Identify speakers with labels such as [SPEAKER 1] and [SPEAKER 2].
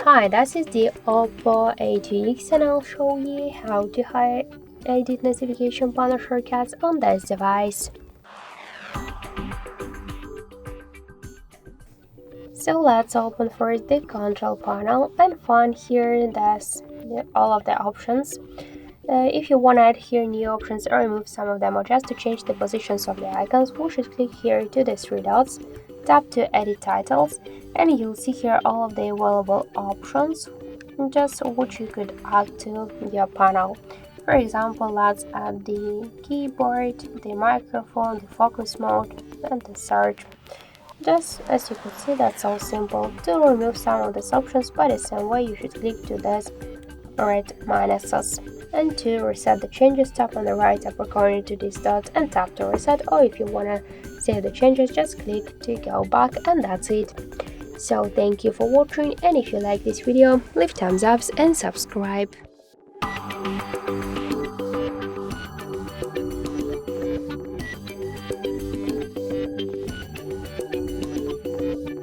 [SPEAKER 1] Hi, this is the OPPO A2x and I'll show you how to edit notification panel shortcuts on this device. So let's open first the control panel and find here all of the options. If you want to add here new options or remove some of them or just to change the positions of the icons, we should click here to the three dots, tap to edit titles, and you'll see here all of the available options just which you could add to your panel. For example, let's add the keyboard, the microphone, the focus mode, and the search. Just as you could see, that's all simple. To remove some of these options by the same way, you should click to this red minuses. And to reset the changes, tap on the right upper corner to these dots and tap to reset, or if you wanna save the changes, just click to go back, and that's it. So thank you for watching, and if you like this video, leave thumbs ups and subscribe.